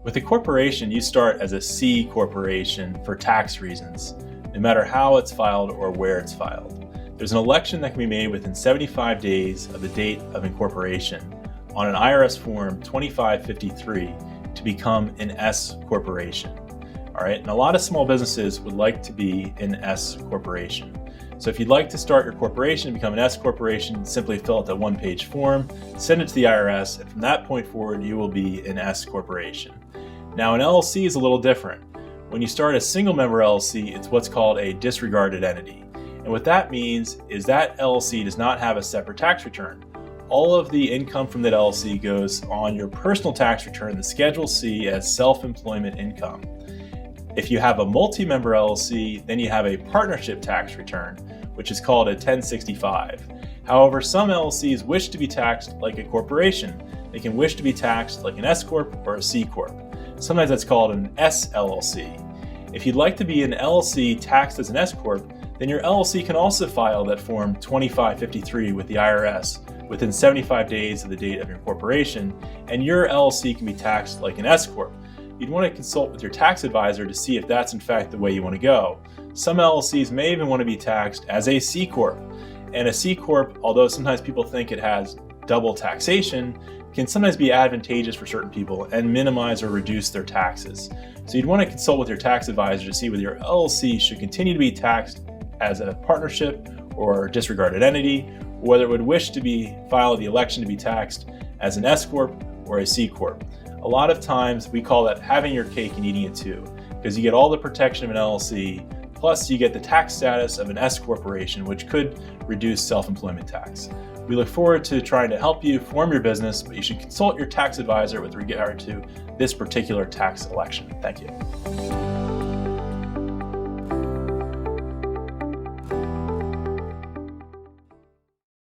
With a corporation, you start as a C corporation for tax reasons, no matter how it's filed or where it's filed. There's an election that can be made within 75 days of the date of incorporation on an IRS Form 2553 to become an S corporation. All right, and a lot of small businesses would like to be an S corporation. So if you'd like to start your corporation and become an S corporation, simply fill out that one-page form, send it to the IRS, and from that point forward, you will be an S corporation. Now, an LLC is a little different. When you start a single-member LLC, it's what's called a disregarded entity. And what that means is that LLC does not have a separate tax return. All of the income from that LLC goes on your personal tax return, the Schedule C, as self-employment income. If you have a multi-member LLC, then you have a partnership tax return, which is called a 1065. However, some LLCs wish to be taxed like a corporation. They can wish to be taxed like an S Corp or a C Corp. Sometimes that's called an SLLC. If you'd like to be an LLC taxed as an S Corp, then your LLC can also file that Form 2553 with the IRS within 75 days of the date of your incorporation, and your LLC can be taxed like an S Corp. You'd want to consult with your tax advisor to see if that's in fact the way you want to go. Some LLCs may even want to be taxed as a C Corp. And a C Corp, although sometimes people think it has double taxation, can sometimes be advantageous for certain people and minimize or reduce their taxes. So you'd want to consult with your tax advisor to see whether your LLC should continue to be taxed as a partnership or disregarded entity, or whether it would wish to file the election to be taxed as an S Corp or a C Corp. A lot of times we call that having your cake and eating it too, because you get all the protection of an LLC, plus you get the tax status of an S corporation, which could reduce self-employment tax. We look forward to trying to help you form your business, but you should consult your tax advisor with regard to this particular tax election. Thank you.